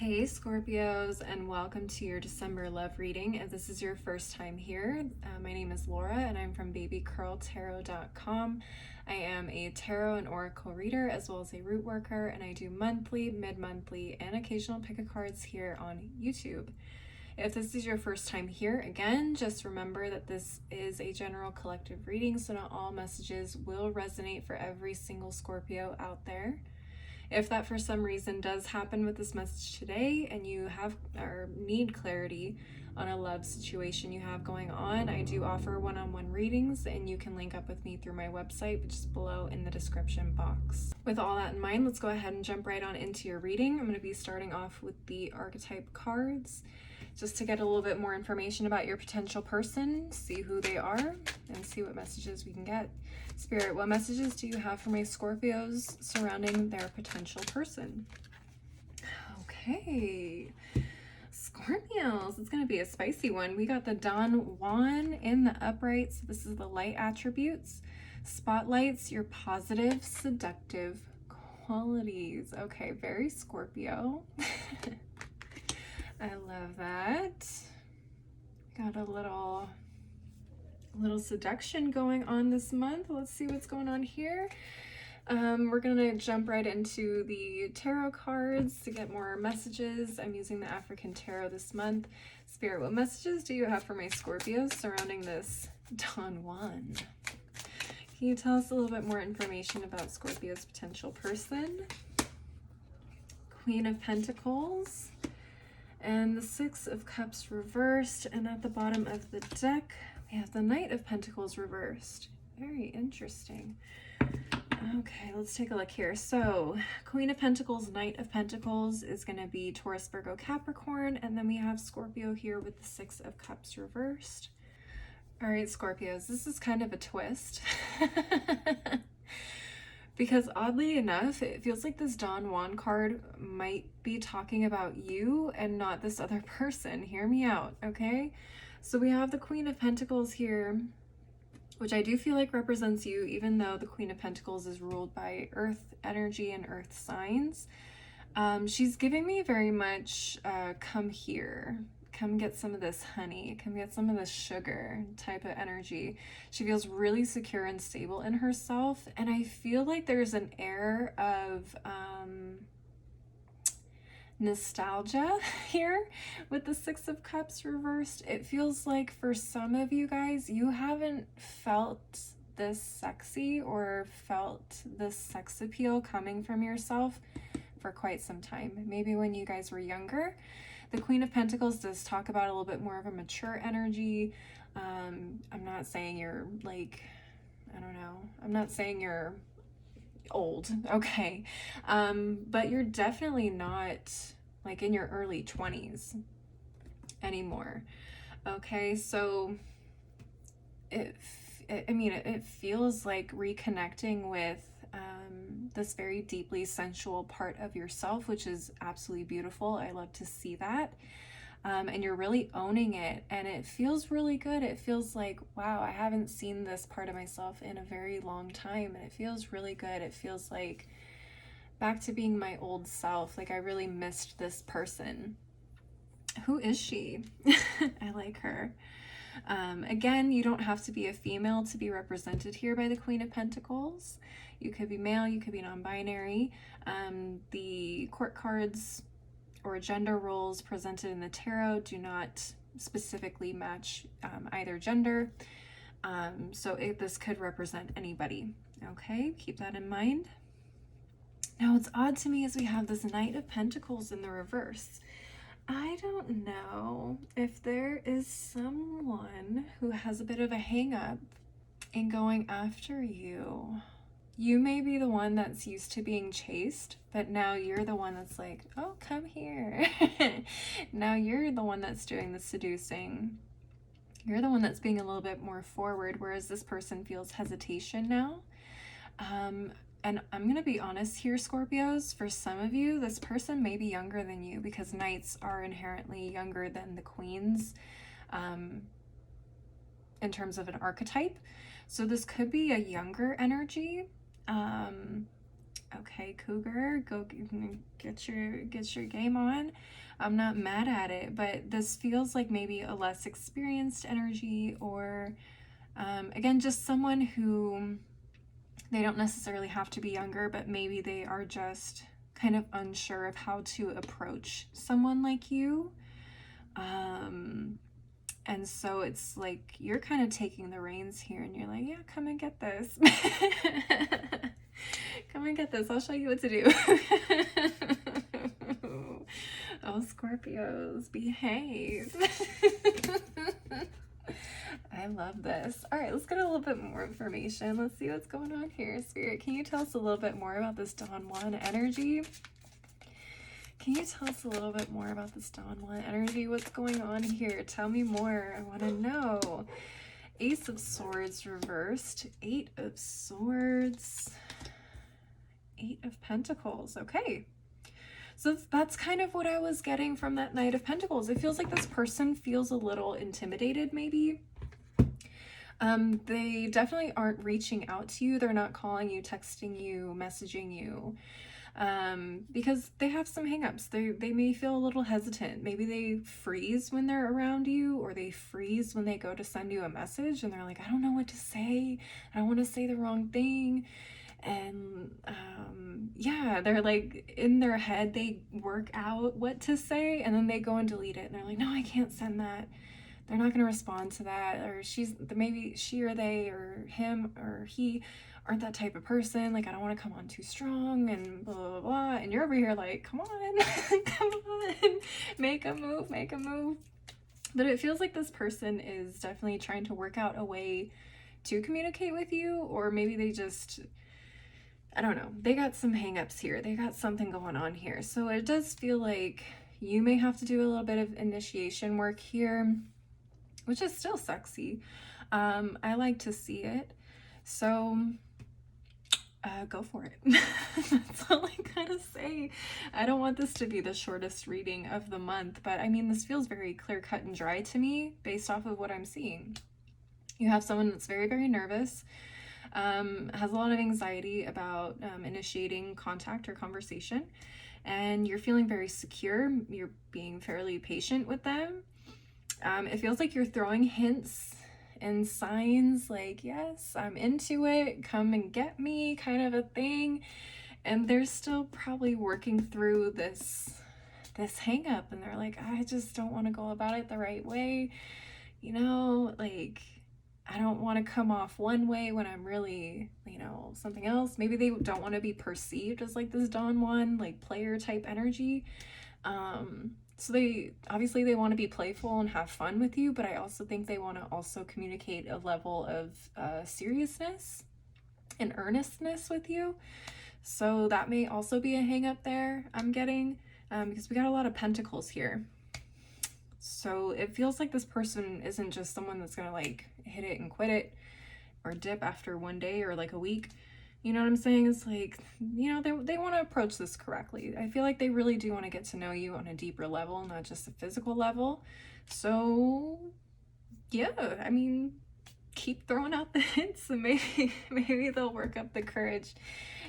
Hey Scorpios, and welcome to your December love reading. If this is your first time here, my name is Laura and I'm from babycurltarot.com. I am a tarot and oracle reader as well as a root worker, and I do monthly, mid-monthly, and occasional pick-a-cards here on YouTube. If this is your first time here, again, just remember that this is a general collective reading, so not all messages will resonate for every single Scorpio out there. If that for some reason does happen with this message today and you have or need clarity on a love situation you have going on, I do offer one-on-one readings, and you can link up with me through my website, which is below in the description box. With all that in mind, let's go ahead and jump right on into your reading. I'm going to be starting off with the archetype cards just to get a little bit more information about your potential person, see who they are, and see what messages we can get. Spirit, what messages do you have for my Scorpios surrounding their potential person? Okay, Scorpios, it's going to be a spicy one. We got the Don Juan in the upright, so this is the light attributes. Spotlights your positive, seductive qualities. Okay, very Scorpio. I love that. Got a little seduction going on this month. Let's see what's going on here. We're gonna jump right into the tarot cards to get more messages. I'm using the African tarot this month. Spirit, what messages do you have for my Scorpios surrounding this Don Juan? Can you tell us a little bit more information about Scorpio's potential person? Queen of Pentacles and the Six of Cups reversed, and at the bottom of the deck we have the Knight of Pentacles reversed. Very interesting. Okay, let's take a look here. So Queen of Pentacles, Knight of Pentacles is going to be Taurus, Virgo, Capricorn, and then we have Scorpio here with the Six of Cups reversed. All right, Scorpios, this is kind of a twist. Because oddly enough, it feels like this Don Juan card might be talking about you and not this other person. Hear me out, okay? So we have the Queen of Pentacles here, which I do feel like represents you, even though the Queen of Pentacles is ruled by earth energy and earth signs. She's giving me very much, come here. Come get some of this honey, come get some of this sugar type of energy. She feels really secure and stable in herself, and I feel like there's an air of nostalgia here with the Six of Cups reversed. It feels like for some of you guys, you haven't felt this sexy or felt this sex appeal coming from yourself for quite some time. Maybe when you guys were younger. The Queen of Pentacles does talk about a little bit more of a mature energy. I'm not saying you're like, I don't know, I'm not saying you're old, okay? But you're definitely not like in your early 20s anymore, okay? So it feels like reconnecting with this very deeply sensual part of yourself, which is absolutely beautiful. I love to see that. And you're really owning it, and it feels really good. It feels like, wow, I haven't seen this part of myself in a very long time, and it feels really good. It feels like back to being my old self. Like I really missed this person. Who is she? I like her. Again, you don't have to be a female to be represented here by the Queen of Pentacles. You could be male, you could be non-binary. The court cards or gender roles presented in the tarot do not specifically match either gender. So this could represent anybody. Okay, keep that in mind. Now, what's odd to me is we have this Knight of Pentacles in the reverse. I don't know if there is someone who has a bit of a hang-up in going after you. You may be the one that's used to being chased, but now you're the one that's like, oh, come here. Now you're the one that's doing the seducing. You're the one that's being a little bit more forward, whereas this person feels hesitation now. And I'm going to be honest here, Scorpios, for some of you, this person may be younger than you because knights are inherently younger than the queens in terms of an archetype. So this could be a younger energy. Okay, Cougar, go get your game on. I'm not mad at it, but this feels like maybe a less experienced energy, or again, just someone who, they don't necessarily have to be younger, but maybe they are just kind of unsure of how to approach someone like you. And so it's like you're kind of taking the reins here, and you're like, yeah, come and get this. Come and get this. I'll show you what to do. Oh, Scorpios, behave. I love this. All right, let's get a little bit more information. Let's see what's going on here. Spirit, can you tell us a little bit more about this Don Juan energy? Can you tell us a little bit more about this Don Juan energy? What's going on here? Tell me more. I want to know. Ace of Swords reversed. 8 of Swords. 8 of Pentacles. Okay. So that's kind of what I was getting from that Knight of Pentacles. It feels like this person feels a little intimidated, maybe. They definitely aren't reaching out to you. They're not calling you, texting you, messaging you, because they have some hangups. They may feel a little hesitant. Maybe they freeze when they're around you, or they freeze when they go to send you a message, and they're like, I don't know what to say. I don't want to say the wrong thing. And yeah, they're like, in their head, they work out what to say, and then they go and delete it, and they're like, no, I can't send that. They're not going to respond to that, or maybe she or they or him or he aren't that type of person. Like, I don't want to come on too strong, and blah, blah, blah. And you're over here like, come on, come on, make a move, make a move. But it feels like this person is definitely trying to work out a way to communicate with you, or maybe they just, I don't know, they got some hangups here. They got something going on here. So it does feel like you may have to do a little bit of initiation work here, which is still sexy. I like to see it. So go for it. That's all I gotta say. I don't want this to be the shortest reading of the month, but I mean, this feels very clear cut and dry to me based off of what I'm seeing. You have someone that's very, very nervous, has a lot of anxiety about initiating contact or conversation, and you're feeling very secure. You're being fairly patient with them. It feels like you're throwing hints and signs like, yes, I'm into it, come and get me, kind of a thing. And they're still probably working through this hang up, and they're like, I just don't want to go about it the right way. You know, like, I don't want to come off one way when I'm really, you know, something else. Maybe they don't want to be perceived as like this Don Juan, like, player type energy. So they want to be playful and have fun with you, but I also think they want to also communicate a level of seriousness and earnestness with you. So that may also be a hang up there, I'm getting, because we got a lot of pentacles here. So it feels like this person isn't just someone that's gonna like hit it and quit it, or dip after one day or like a week. You know what I'm saying? It's like, you know, they want to approach this correctly. I feel like they really do want to get to know you on a deeper level, not just a physical level. So yeah, I mean, keep throwing out the hints, and maybe they'll work up the courage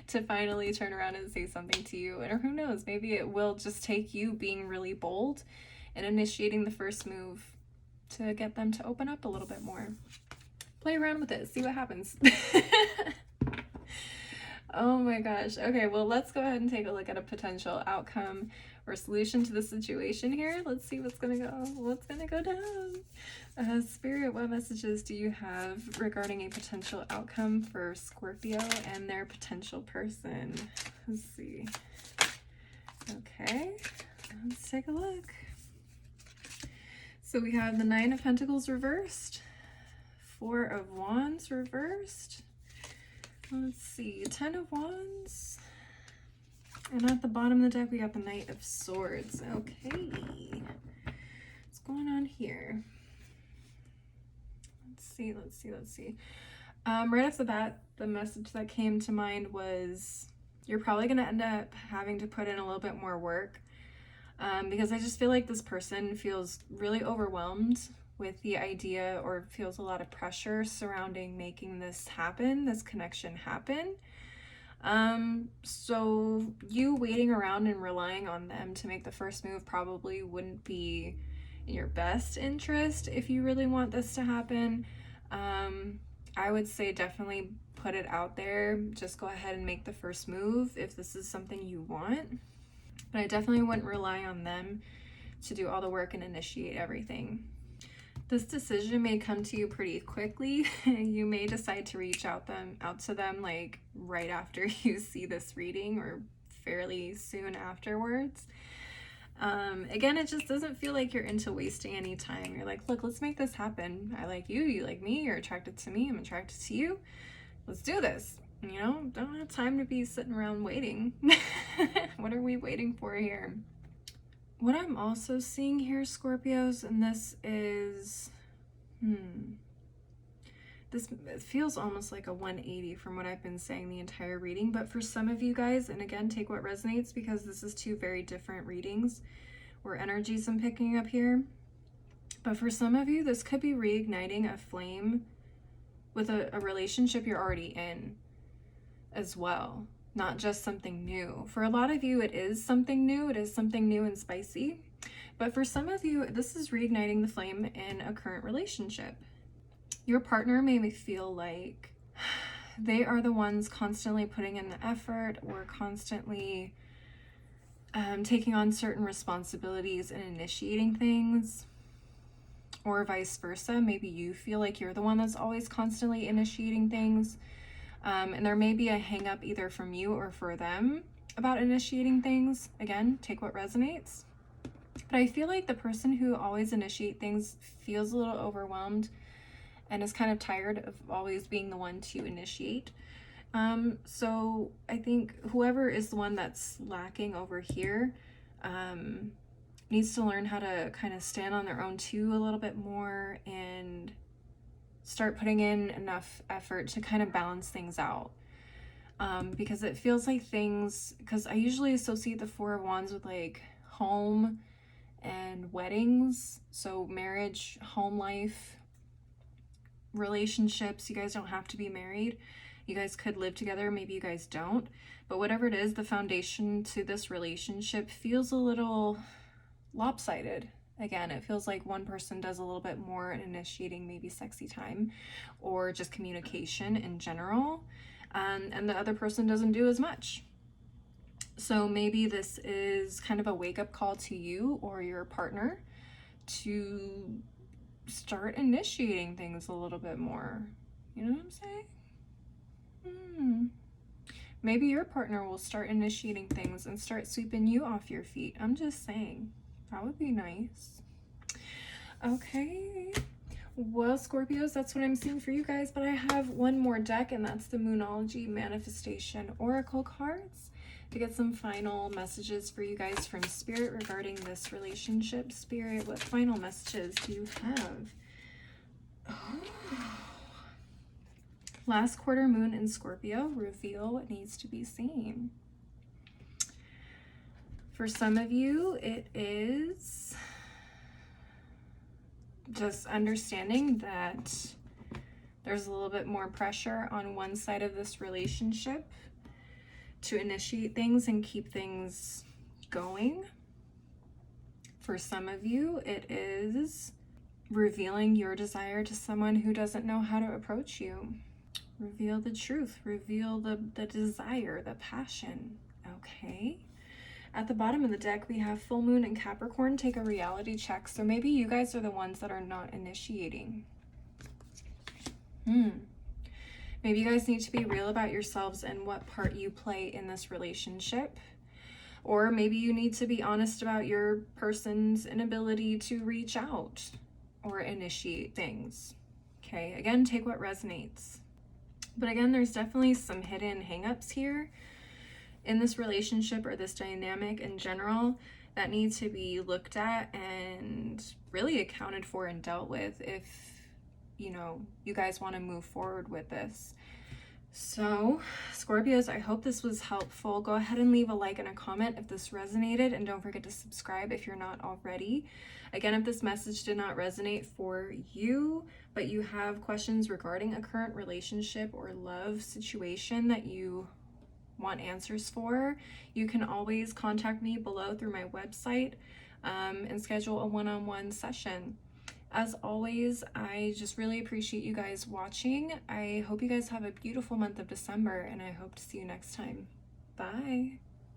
to finally turn around and say something to you. Or who knows, maybe it will just take you being really bold and initiating the first move to get them to open up a little bit more. Play around with it, see what happens. Oh my gosh. Okay, well, let's go ahead and take a look at a potential outcome or solution to the situation here. Let's see what's gonna go down. Spirit, what messages do you have regarding a potential outcome for Scorpio and their potential person? Let's see. Okay, let's take a look. So we have the 9 of Pentacles reversed, 4 of Wands reversed. Let's see, 10 of Wands. And at the bottom of the deck, we got the Knight of Swords. Okay. What's going on here? Let's see. Right off the bat, the message that came to mind was you're probably going to end up having to put in a little bit more work, because I just feel like this person feels really overwhelmed with the idea, or feels a lot of pressure surrounding making this happen, this connection happen. So you waiting around and relying on them to make the first move probably wouldn't be in your best interest if you really want this to happen. I would say definitely put it out there. Just go ahead and make the first move if this is something you want. But I definitely wouldn't rely on them to do all the work and initiate everything. This decision may come to you pretty quickly. You may decide to reach out to them like right after you see this reading or fairly soon afterwards. Again, it just doesn't feel like you're into wasting any time. You're like, look, let's make this happen. I like you, you like me, you're attracted to me, I'm attracted to you. Let's do this. You know, don't have time to be sitting around waiting. What are we waiting for here? What I'm also seeing here, Scorpios, and this is, this feels almost like a 180 from what I've been saying the entire reading, but for some of you guys, and again, take what resonates because this is two very different readings or energies I'm picking up here. But for some of you, this could be reigniting a flame with a relationship you're already in as well. Not just something new. For a lot of you, it is something new. It is something new and spicy. But for some of you, this is reigniting the flame in a current relationship. Your partner may feel like they are the ones constantly putting in the effort or constantly taking on certain responsibilities and initiating things. Or vice versa. Maybe you feel like you're the one that's always constantly initiating things. And there may be a hang up either from you or for them about initiating things. Again, take what resonates. But I feel like the person who always initiates things feels a little overwhelmed and is kind of tired of always being the one to initiate. So I think whoever is the one that's lacking over here needs to learn how to kind of stand on their own too a little bit more and start putting in enough effort to kind of balance things out. Because it feels like things, because I usually associate the Four of Wands with like home and weddings. So marriage, home life, relationships. You guys don't have to be married. You guys could live together. Maybe you guys don't. But whatever it is, the foundation to this relationship feels a little lopsided. Again, it feels like one person does a little bit more in initiating maybe sexy time or just communication in general, and the other person doesn't do as much. So maybe this is kind of a wake-up call to you or your partner to start initiating things a little bit more. You know what I'm saying? Maybe your partner will start initiating things and start sweeping you off your feet. I'm just saying. That would be nice. Okay. Well, Scorpios, that's what I'm seeing for you guys. But I have one more deck, and that's the Moonology Manifestation Oracle cards to get some final messages for you guys from Spirit regarding this relationship. Spirit, what final messages do you have? Oh. Last quarter moon in Scorpio, reveal what needs to be seen. For some of you, it is just understanding that there's a little bit more pressure on one side of this relationship to initiate things and keep things going. For some of you, it is revealing your desire to someone who doesn't know how to approach you. Reveal the truth, reveal the desire, the passion, okay? At the bottom of the deck, we have full moon and Capricorn. Take a reality check. So maybe you guys are the ones that are not initiating. Maybe you guys need to be real about yourselves and what part you play in this relationship. Or maybe you need to be honest about your person's inability to reach out or initiate things. Okay, again, take what resonates. But again, there's definitely some hidden hangups here in this relationship or this dynamic in general that need to be looked at and really accounted for and dealt with if, you know, you guys want to move forward with this. So, Scorpios, I hope this was helpful. Go ahead and leave a like and a comment if this resonated, and don't forget to subscribe if you're not already. Again, if this message did not resonate for you, but you have questions regarding a current relationship or love situation that you want answers for, you can always contact me below through my website and schedule a one-on-one session. As always, I just really appreciate you guys watching. I hope you guys have a beautiful month of December, and I hope to see you next time. Bye.